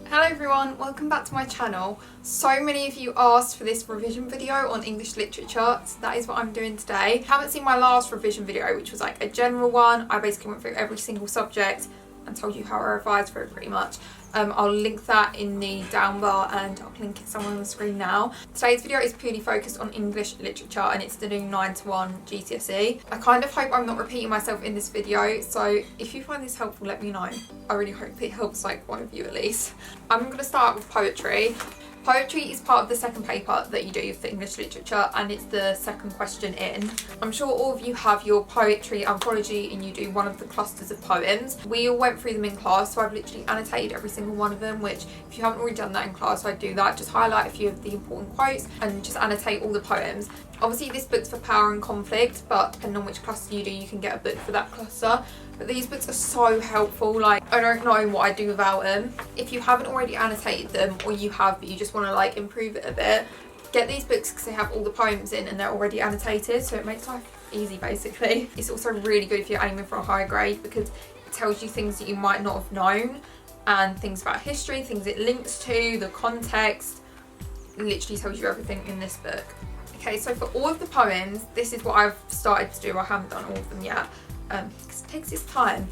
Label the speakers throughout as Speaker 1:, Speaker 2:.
Speaker 1: Hello everyone, welcome back to my channel. So many of you asked for this revision video on English literature, so that is what I'm doing today. If you haven't seen my last revision video, which was like a general one, I basically went through every single subject and told you how I revised for it pretty much. I'll link that in the down bar and I'll link it somewhere on the screen now. Today's video is purely focused on English literature and it's the new 9 to 1 GCSE. I kind of hope I'm not repeating myself in this video, so if you find this helpful, let me know. I really hope it helps like one of you at least. I'm going to start with poetry. Poetry is part of the second paper that you do for English literature and it's the second question in. I'm sure all of you have your poetry anthology and you do one of the clusters of poems. We all went through them in class, so I've literally annotated every single one of them, which if you haven't already done that in class, I'd do that. Just highlight a few of the important quotes and just annotate all the poems. Obviously this book's for power and conflict, but depending on which cluster you do, you can get a book for that cluster. But these books are so helpful, like I don't know what I'd do without them. If you haven't already annotated them, or you have but you just want to like improve it a bit, get these books because they have all the poems in and they're already annotated, so it makes life easy basically. It's also really good if you're aiming for a higher grade because it tells you things that you might not have known and things about history, things it links to, the context. It literally tells you everything in this book. Okay, so for all of the poems, this is what I've started to do. I haven't done all of them yet because it takes its time.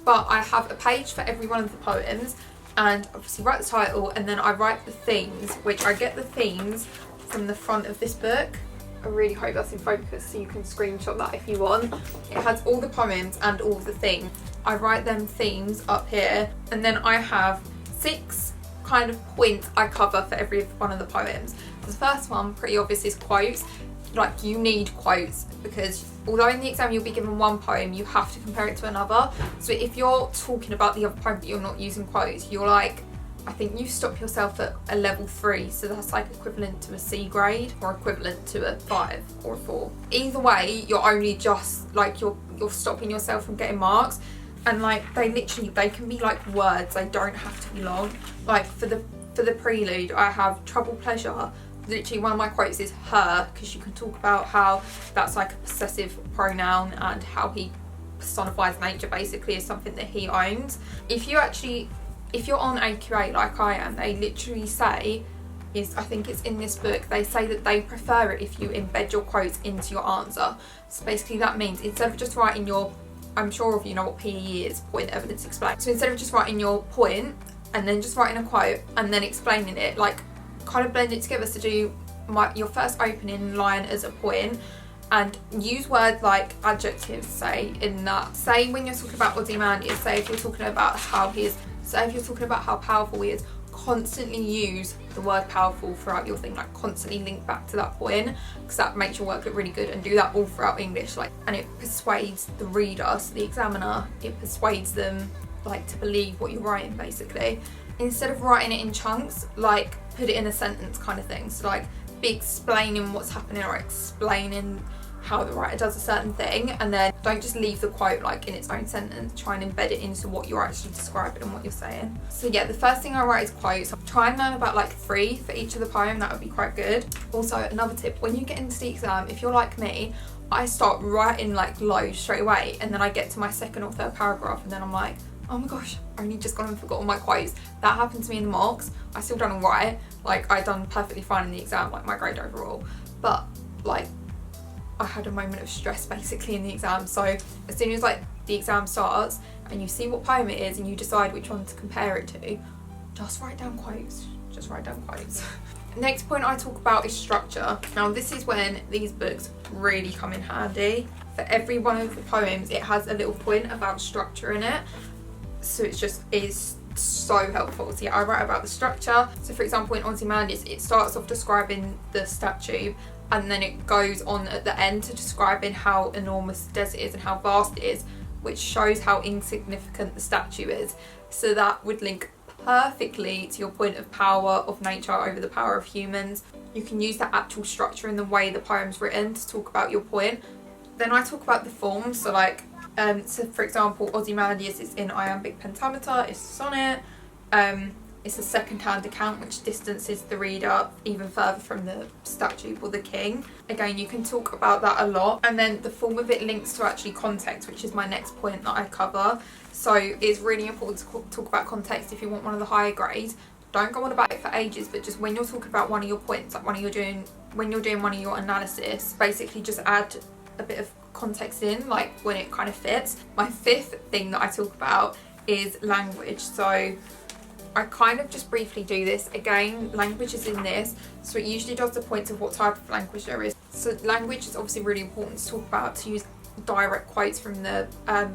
Speaker 1: But I have a page for every one of the poems and obviously write the title and then I write the themes, which I get the themes from the front of this book. I really hope that's in focus so you can screenshot that if you want. It has all the poems and all of the themes. I write them themes up here and then I have 6 kind of points I cover for every one of the poems. The first one, pretty obvious, is quotes. Like you need quotes because although in the exam you'll be given one poem, you have to compare it to another. So if you're talking about the other poem but you're not using quotes, you're like, I think you stop yourself at a level 3, so that's like equivalent to a C grade or equivalent to a 5 or a 4. Either way, you're only just like you're stopping yourself from getting marks. And like they can be like words, they don't have to be long. Like for the prelude I have trouble pleasure. Literally one of my quotes is her, because you can talk about how that's like a possessive pronoun and how he personifies nature basically as something that he owns. If you're on AQA like I am, they literally say, I think it's in this book, they say that they prefer it if you embed your quotes into your answer. So basically that means instead of just writing your, I'm sure if you know what PE is, point evidence explained. So instead of just writing your point and then just writing a quote and then explaining it, like kind of blend it together. So do your first opening line as a point and use words like adjectives, say in that. Say when you're talking about Ozymandias, say if you're talking about how powerful he is, constantly use the word powerful throughout your thing, like constantly link back to that point because that makes your work look really good, and do that all throughout English, like, and it persuades the reader, so the examiner, it persuades them like to believe what you're writing basically. Instead of writing it in chunks, like put it in a sentence kind of thing, so like be explaining what's happening or explaining how the writer does a certain thing, and then don't just leave the quote like in its own sentence, try and embed it into what you're actually describing and what you're saying. So yeah, the first thing I write is quotes. Try and learn about like 3 for each of the poem, that would be quite good. Also another tip, when you get into the exam, if you're like me, I start writing like loads straight away and then I get to my second or third paragraph and then I'm like, oh my gosh, I only just gone and forgot all my quotes. That happened to me in the mocks. I still done alright, like I done perfectly fine in the exam, like my grade overall, but like I had a moment of stress basically in the exam. So as soon as like the exam starts and you see what poem it is and you decide which one to compare it to, just write down quotes. Just write down quotes. Next point I talk about is structure. Now this is when these books really come in handy. For every one of the poems it has a little point about structure in it. So it's so helpful. So yeah, I write about the structure. So for example in Ozymandias it starts off describing the statue and then it goes on at the end to describing how enormous the desert is and how vast it is, which shows how insignificant the statue is. So that would link perfectly to your point of power of nature over the power of humans. You can use that actual structure in the way the poem's written to talk about your point. Then I talk about the form, so like so for example Ozymandias is in iambic pentameter, it's a sonnet. It's a second-hand account which distances the reader even further from the statue or the king. Again, you can talk about that a lot. And then the form of it links to actually context, which is my next point that I cover. So it's really important to talk about context if you want one of the higher grades. don't go on about it for ages, but just when you're talking about one of your points, like when you're doing one of your analysis, basically just add a bit of context in, like when it kind of fits. My fifth thing that I talk about is language. So I kind of just briefly do this. Again, language is in this, so it usually does the points of what type of language there is. So language is obviously really important to talk about, to use direct quotes from the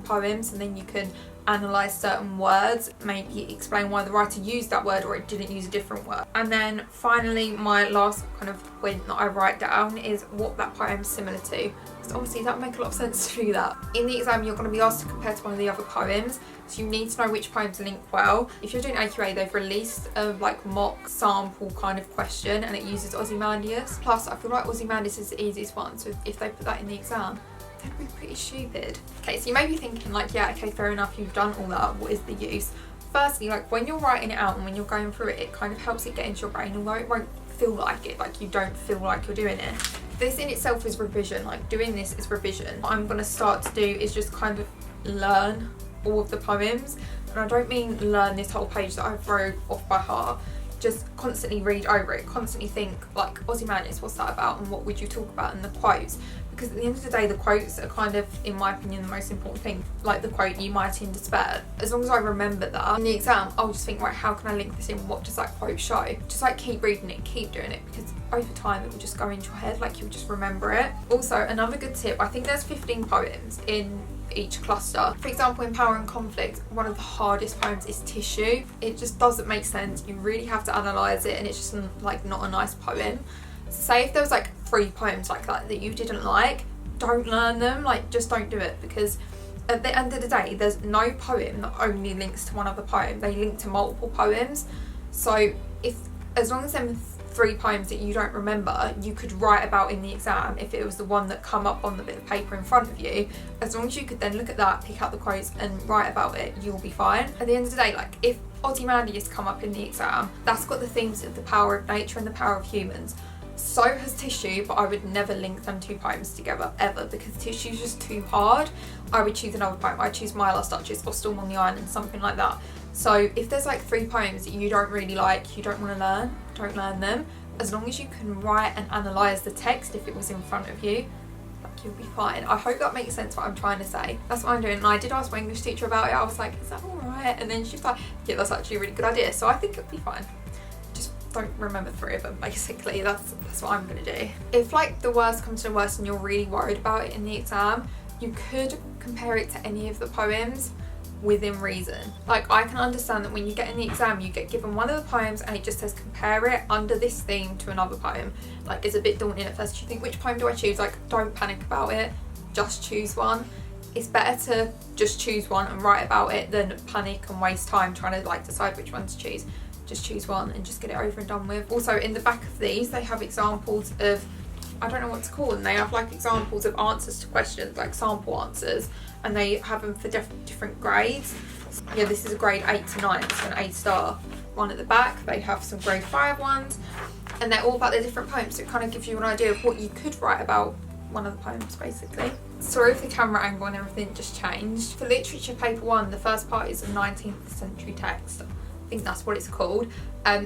Speaker 1: poems, and then you can analyse certain words, maybe explain why the writer used that word or it didn't use a different word. And then finally, my last kind of point that I write down is what that poem's similar to. Because obviously that would make a lot of sense to do that. In the exam, you're going to be asked to compare to one of the other poems, so you need to know which poems link well. If you're doing AQA, they've released a like mock sample kind of question, and it uses Ozymandias. Plus, I feel like Ozymandias is the easiest one, so if they put that in the exam, that'd be pretty stupid. Okay, so you may be thinking like, yeah, okay, fair enough, you've done all that, what is the use? Firstly, like when you're writing it out and when you're going through it, it kind of helps it get into your brain, although it won't feel like it, like you don't feel like you're doing it. This in itself is revision, like doing this is revision. What I'm gonna start to do is just kind of learn all of the poems, and I don't mean learn this whole page that I've wrote off by heart. Just constantly read over it, constantly think like, Ozymandias, what's that about, and what would you talk about in the quotes? Because at the end of the day, the quotes are kind of, in my opinion, the most important thing. Like the quote, "You mighty in despair." As long as I remember that in the exam, I'll just think, right, how can I link this in? What does that quote show? Just like keep reading it, keep doing it, because over time it will just go into your head, like you'll just remember it. Also, another good tip, I think there's 15 poems in each cluster. For example, in Power and Conflict, one of the hardest poems is Tissue. It just doesn't make sense. You really have to analyse it, and it's just like not a nice poem. So say if there was like 3 poems like that you didn't like, don't learn them, like just don't do it, because at the end of the day, there's no poem that only links to one other poem. They link to multiple poems. So as long as them 3 poems that you don't remember, you could write about in the exam if it was the one that come up on the bit of paper in front of you. As long as you could then look at that, pick out the quotes and write about it, you'll be fine. At the end of the day, like if Ozymandias come up in the exam, that's got the themes of the power of nature and the power of humans. So has Tissue, but I would never link them 2 poems together ever, because Tissue's just too hard. I would choose another poem. I'd choose My Last Duchess or Storm on the Island, something like that. So if there's like 3 poems that you don't really like, you don't want to learn, don't learn them. As long as you can write and analyse the text if it was in front of you, like you'll be fine. I hope that makes sense what I'm trying to say. That's what I'm doing. And I did ask my English teacher about it. I was like, is that alright? And then she was like, yeah, that's actually a really good idea. So I think it'll be fine. Don't remember 3 of them, basically. That's what I'm gonna do. If like the worst comes to the worst and you're really worried about it in the exam, you could compare it to any of the poems within reason. Like I can understand that when you get in the exam, you get given one of the poems and it just says compare it under this theme to another poem. Like it's a bit daunting at first. You think, which poem do I choose? Like don't panic about it, just choose one. It's better to just choose one and write about it than panic and waste time trying to like decide which one to choose. Just choose one and just get it over and done with. Also in the back of these, they have examples of, I don't know what to call them, they have like examples of answers to questions, like sample answers, and they have them for different grades. So, yeah, this is a grade 8 to 9, so an A-star one at the back. They have some grade 5 ones, and they're all about their different poems, so it kind of gives you an idea of what you could write about one of the poems, basically. Sorry if the camera angle and everything just changed. For literature paper 1, the first part is a 19th century text. I think that's what it's called.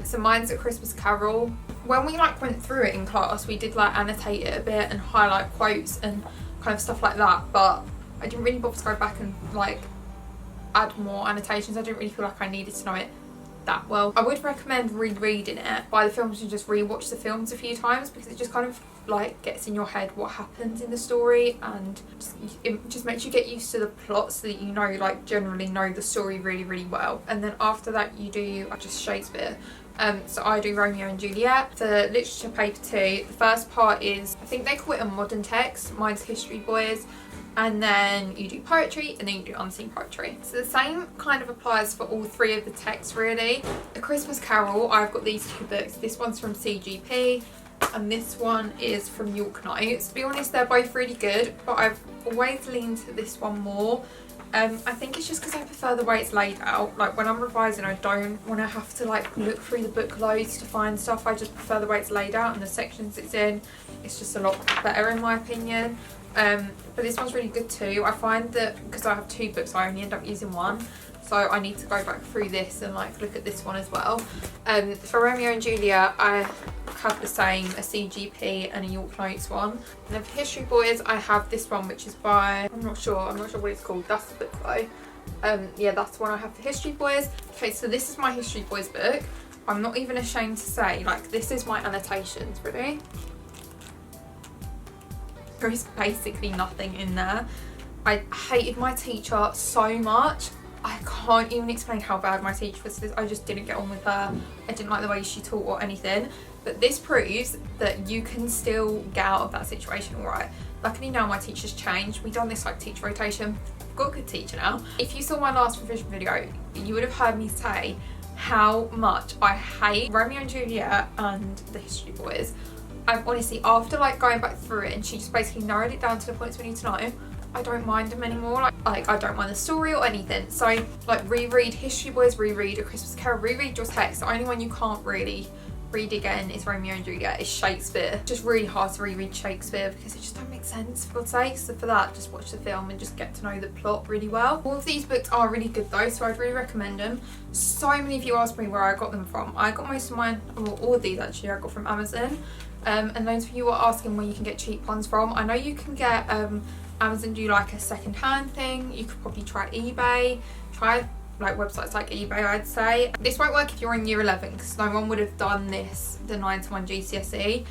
Speaker 1: So mine's A Christmas Carol. When we like went through it in class, we did like annotate it a bit and highlight quotes and kind of stuff like that, but I didn't really bother to go back and like add more annotations. I didn't really feel like I needed to know it that well. I would recommend rereading it by the films and just rewatch the films a few times, because it just kind of like gets in your head what happens in the story, and it just makes you get used to the plot so that you know, like generally know the story really well. And then after that you do just Shakespeare. So I do Romeo and Juliet. For literature paper 2, the first part is, I think they call it a modern text, mine's History Boys, and then you do poetry, and then you do unseen poetry. So the same kind of applies for all 3 of the texts really. A Christmas Carol, I've got these 2 books. This one's from CGP and this one is from York Notes. To be honest, they're both really good, but I've always leaned to this one more. I think it's just because I prefer the way it's laid out. Like when I'm revising, I don't want to have to like look through the book loads to find stuff. I just prefer the way it's laid out and the sections it's in. It's just a lot better in my opinion. But this one's really good too. I find that because I have 2 books, I only end up using one. so I need to go back through this and like look at this one as well. For Romeo and Juliet, I have the same, a CGP and a York Notes one. And then for History Boys, I have this one, which is by, I'm not sure what it's called. That's the book though. Yeah, that's the one I have for History Boys. Okay, so this is my History Boys book. I'm not even ashamed to say, like, this is my annotations, really. There is basically nothing in there. I hated my teacher so much. I can't even explain how bad my teacher was. I just didn't get on with her. I didn't like the way she taught or anything. But this proves that you can still get out of that situation, all right? Luckily now my teacher's changed. We've done this like teacher rotation. I've got a good teacher now. If you saw my last revision video, you would have heard me say how much I hate Romeo and Juliet and the History Boys. I'm honestly, after like going back through it and she just basically narrowed it down to the points we need to know, I don't mind them anymore. Like I don't mind the story or anything. So like reread History Boys, reread A Christmas Carol, reread your text. The only one you can't really read again is Romeo and Juliet. It's Shakespeare. It's just really hard to reread Shakespeare because it just don't make sense, for God's sake. So for that, just watch the film and just get to know the plot really well. All of these books are really good though, so I'd really recommend them. So many of you asked me where I got them from. I got most of mine, well, all of these actually, I got from Amazon. And those of you are asking where you can get cheap ones from. I know you can get Amazon do like a second-hand thing. You could probably try eBay, try like websites like eBay, I'd say. This won't work if you're in year 11 because no one would have done this, the 9 to 1 GCSE,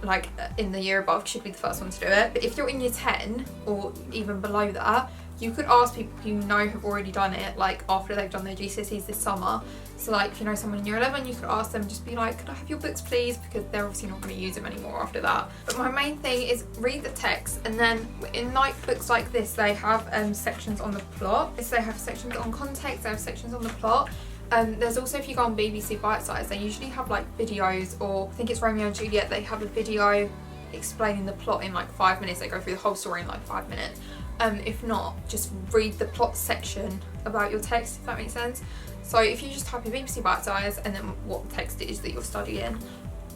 Speaker 1: like in the year above, should be the first one to do it. But if you're in year 10 or even below that, you could ask people who you know have already done it, like after they've done their GCSEs this summer. So like if you know someone in year 11, you could ask them, just be like, could I have your books please? Because they're obviously not going to use them anymore after that. But my main thing is read the text, and then in like books like this, they have sections on the plot. So they have sections on context, they have sections on the plot. There's also, if you go on BBC Bite Size, they usually have like videos, or I think it's Romeo and Juliet, they have a video explaining the plot in like 5 minutes. They go through the whole story in like 5 minutes. If not, just read the plot section about your text, if that makes sense. So if you just type in BBC Bite Size and then what text it is that you're studying,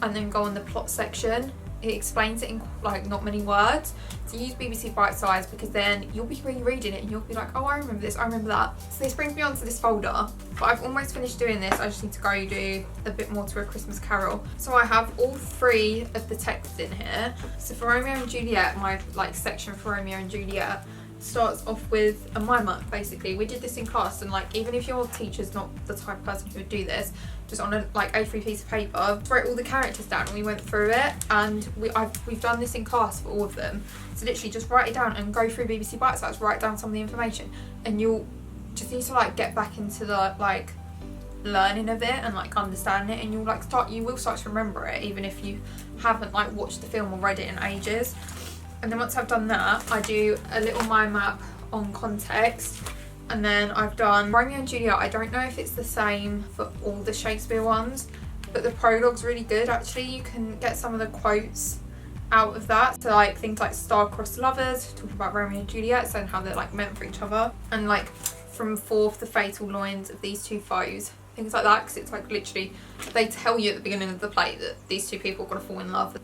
Speaker 1: and then go on the plot section, it explains it in like not many words. So use BBC Bite Size, because then you'll be rereading it and you'll be like, oh, I remember this, I remember that. So this brings me on to this folder, but I've almost finished doing this. I just need to go do a bit more to A Christmas Carol. So I have all 3 of the texts in here. So for Romeo and Juliet, my like section for Romeo and Juliet starts off with a mimer. Basically, we did this in class, and like even if your teacher's not the type of person who would do this, just on a like A3 piece of paper, wrote all the characters down and we went through it, and we've done this in class for all of them. So literally just write it down and go through BBC Bite Size, write down some of the information, and you'll just need to like get back into the like learning of it and like understanding it, and you'll like you will start to remember it even if you haven't like watched the film or read it in ages. And then once I've done that, I do a little mind map on context. And then I've done Romeo and Juliet. I don't know if it's the same for all the Shakespeare ones, but the prologue's really good actually. You can get some of the quotes out of that. So like things like star-crossed lovers, talking about Romeo and Juliet, so and how they're like meant for each other. And like from forth the fatal loins of these 2 foes. Things like that, because it's like literally they tell you at the beginning of the play that these 2 people are going to fall in love.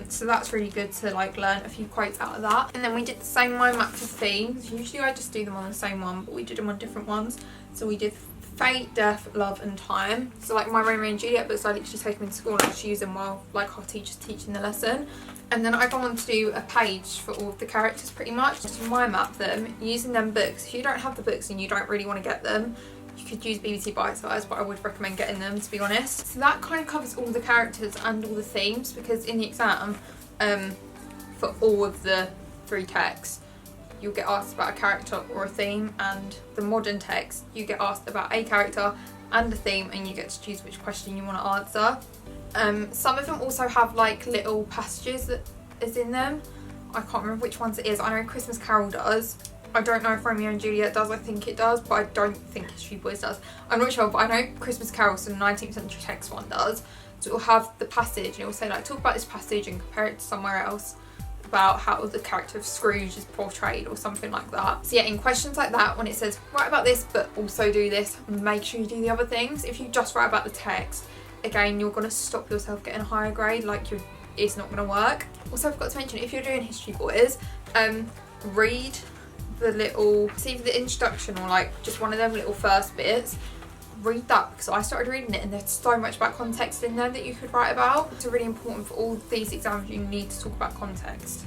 Speaker 1: So that's really good to like learn a few quotes out of that. And then we did the same mind map for themes. Usually I just do them on the same one, but we did them on different ones. So we did fate, death, love and time. So like my Romeo and Juliet books, I literally take them into school and I just use them while like our teacher's teaching the lesson. And then I go on to do a page for all of the characters pretty much, just to mind map them using them books. If you don't have the books and you don't really want to get them, you could use BBC Bite Size, but I would recommend getting them, to be honest. So that kind of covers all the characters and all the themes, because in the exam, for all of the 3 texts, you'll get asked about a character or a theme, and the modern text, you get asked about a character and a theme, and you get to choose which question you want to answer. Some of them also have like little passages that is in them. I can't remember which ones it is. I know Christmas Carol does. I don't know if Romeo and Juliet does, I think it does, but I don't think History Boys does. I'm not sure, but I know Christmas Carol, so the 19th century text one does. So it will have the passage, and it will say like, talk about this passage and compare it to somewhere else about how the character of Scrooge is portrayed or something like that. So yeah, in questions like that, when it says write about this but also do this, make sure you do the other things. If you just write about the text, again, you're going to stop yourself getting a higher grade, like it's not going to work. Also, I forgot to mention, if you're doing History Boys, read the little, it's either the introduction or like just one of them little first bits, read that, because I started reading it and there's so much about context in there that you could write about. It's really important for all these exams, you need to talk about context.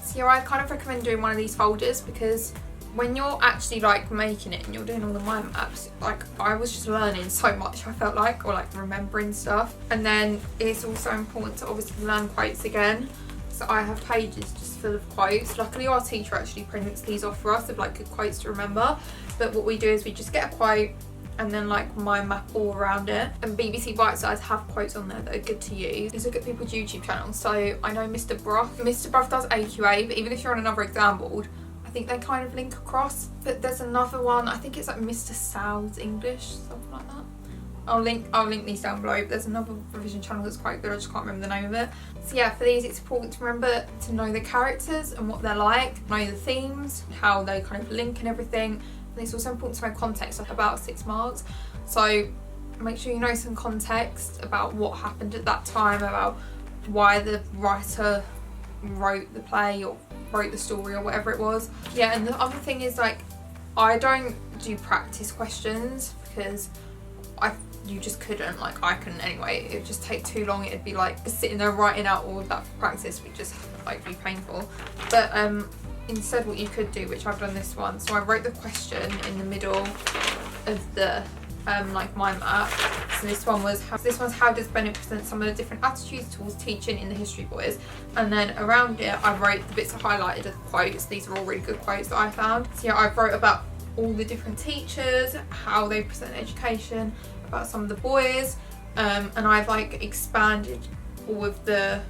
Speaker 1: So yeah, I kind of recommend doing one of these folders, because when you're actually like making it and you're doing all the mind maps, like I was just learning so much, I felt like, or like remembering stuff. And then it's also important to obviously learn quotes again. So I have pages just full of quotes. Luckily our teacher actually prints these off for us of like good quotes to remember. But what we do is we just get a quote and then like mind map all around it. And BBC Bitesize have quotes on there that are good to use. These are good people's YouTube channels. So I know Mr. Bruff does AQA, but even if you're on another exam board, I think they kind of link across. But there's another one, I think it's like Mr. Sal's English, something like that. I'll link these down below, but there's another revision channel that's quite good, I just can't remember the name of it. So yeah, for these it's important to remember to know the characters and what they're like, know the themes, how they kind of link and everything. And it's also important to know context, like about 6 marks. So make sure you know some context about what happened at that time, about why the writer wrote the play or wrote the story or whatever it was. Yeah, and the other thing is like, I don't do practice questions because you just couldn't, like I couldn't anyway, it would just take too long. It'd be like sitting there writing out all of that practice would just like be painful. But instead what you could do, which I've done this one, so I wrote the question in the middle of the like mind map. So this one's how does Bennett present some of the different attitudes towards teaching in the History Boys, and then around it I wrote the bits I highlighted as quotes. These are all really good quotes that I found. So yeah, I wrote about all the different teachers, how they present education, about some of the boys, and I've like expanded all of the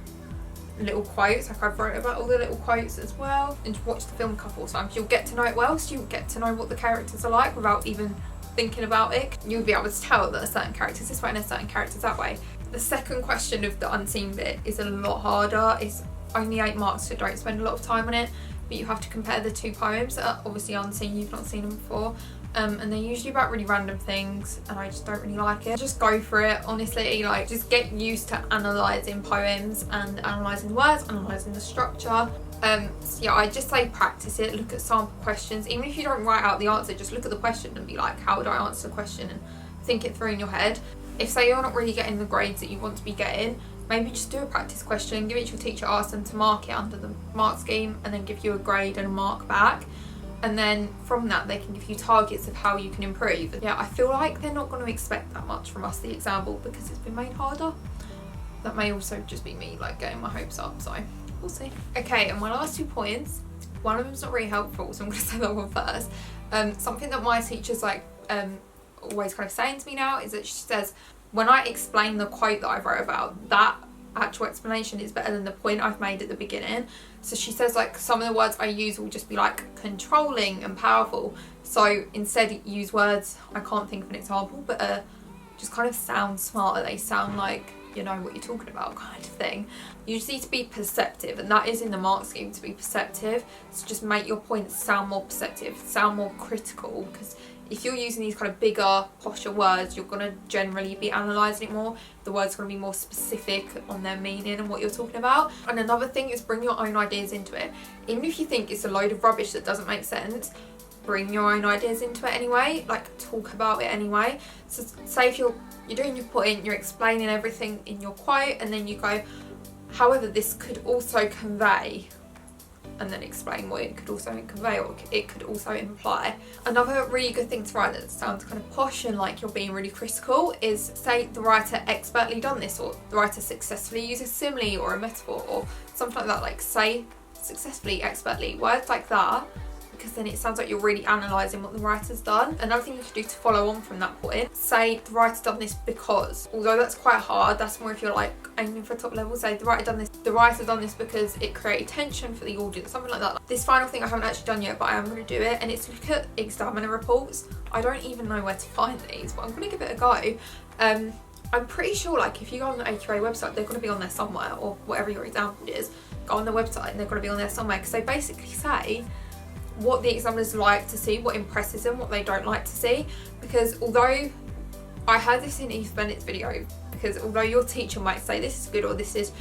Speaker 1: little quotes, like I've wrote about all the little quotes as well. And watch the film a couple of times, you'll get to know it well, so you'll get to know what the characters are like without even thinking about it. You'll be able to tell that a certain character's this way and a certain character's that way. The second question of the unseen bit is a lot harder. It's only 8 marks, so don't spend a lot of time on it, but you have to compare the 2 poems that are obviously unseen, you've not seen them before. And they're usually about really random things and I just don't really like it. Just go for it, honestly, like just get used to analysing poems and analysing words, analysing the structure. So yeah, I just say practice it, look at sample questions. Even if you don't write out the answer, just look at the question and be like, how would I answer the question, and think it through in your head. If say you're not really getting the grades that you want to be getting, maybe just do a practice question, give it to your teacher, ask them to mark it under the mark scheme and then give you a grade and a mark back. And then from that they can give you targets of how you can improve. And yeah, I feel like they're not going to expect that much from us, the exam board, because it's been made harder. That may also just be me like getting my hopes up, so we'll see. Okay, and my last 2 points, one of them's not really helpful, so I'm going to say that one first. Something that my teacher's like always kind of saying to me now is that she says, when I explain the quote that I wrote about, that actual explanation is better than the point I've made at the beginning. So she says like some of the words I use will just be like controlling and powerful, so instead use words, I can't think of an example, but just kind of sound smarter. They sound like you know what you're talking about, kind of thing. You just need to be perceptive, and that is in the mark scheme, to be perceptive. So just make your points sound more perceptive, sound more critical, because if you're using these kind of bigger, posher words, you're going to generally be analysing it more. The words are going to be more specific on their meaning and what you're talking about. And another thing is bring your own ideas into it. Even if you think it's a load of rubbish that doesn't make sense, bring your own ideas into it anyway, like talk about it anyway. So say if you're doing your point, you're explaining everything in your quote, and then you go, however, this could also convey, and then explain what it could also convey or it could also imply. Another really good thing to write that sounds kind of posh and like you're being really critical is say the writer expertly done this, or the writer successfully used a simile or a metaphor or something like that. Like say successfully, expertly, words like that, because then it sounds like you're really analysing what the writer's done. Another thing you could do to follow on from that point, say the writer's done this because, although that's quite hard, that's more if you're like aiming for top level. Say the writer's done this because it created tension for the audience, something like that. This final thing I haven't actually done yet, but I am going to do it, and it's look at examiner reports. I don't even know where to find these, but I'm going to give it a go. I'm pretty sure like if you go on the AQA website, they're going to be on there somewhere, or whatever your example is, go on the website and they're going to be on there somewhere, because they basically say what the examiners like to see, what impresses them, what they don't like to see. Because although I heard this in Eve Bennett's video, because although your teacher might say this is good or this is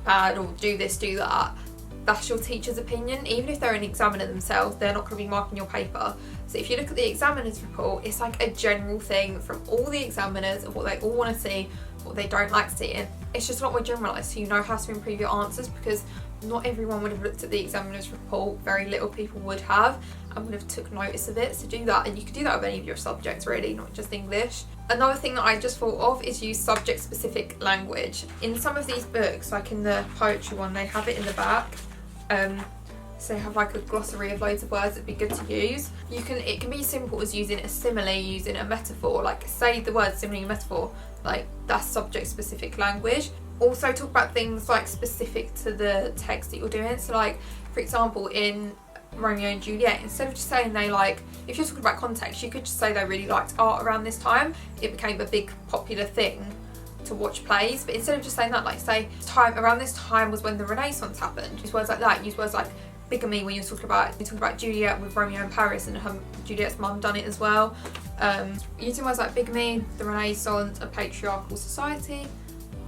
Speaker 1: bad or do this, do that, that's your teacher's opinion. Even if they're an examiner themselves, they're not going to be marking your paper. So if you look at the examiner's report, it's like a general thing from all the examiners of what they all want to see, what they don't like seeing. It's just a lot more generalised, so you know how to improve your answers, because not everyone would have looked at the examiner's report. Very little people would have and would have took notice of it. So do that, and you can do that with any of your subjects really, not just English. Another thing that I just thought of is use subject specific language. In some of these books, like in the poetry one, they have it in the back. So they have like a glossary of loads of words that'd be good to use. It can be simple as using a simile, using a metaphor, like say the word simile and metaphor, like that's subject specific language. Also talk about things like specific to the text that you're doing. So like, for example, in Romeo and Juliet, instead of just saying they like, if you're talking about context, you could just say they really liked art around this time. It became a big popular thing to watch plays, but instead of just saying that, like say around this time was when the Renaissance happened. Use words like that. Use words like bigamy when you're talking about Juliet with Romeo and Paris, and Juliet's mum done it as well. Using words like bigamy, the Renaissance, a patriarchal society,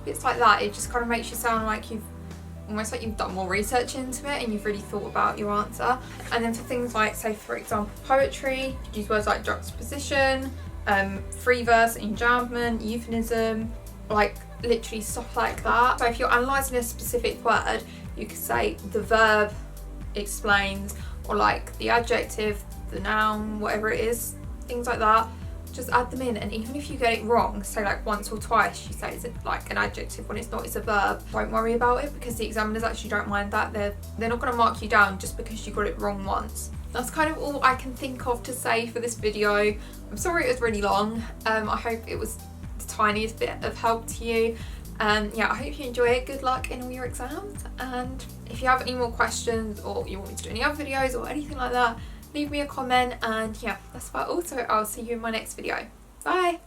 Speaker 1: bits like that. It just kind of makes you sound like you've done more research into it and you've really thought about your answer. And then for things like, say for example, poetry, use words like juxtaposition, free verse, enjambment, euphemism, like literally stuff like that. So if you're analysing a specific word, you could say the verb explains, or like the adjective, the noun, whatever it is, things like that. Just add them in, and even if you get it wrong, say like once or twice, you say it's like an adjective when it's not, it's a verb. Don't worry about it, because the examiners actually don't mind that. They're not going to mark you down just because you got it wrong once. That's kind of all I can think of to say for this video. I'm sorry it was really long. I hope it was the tiniest bit of help to you. Yeah, I hope you enjoy it. Good luck in all your exams, and if you have any more questions or you want me to do any other videos or anything like that, leave me a comment. And yeah, that's about all, so I'll see you in my next video. Bye!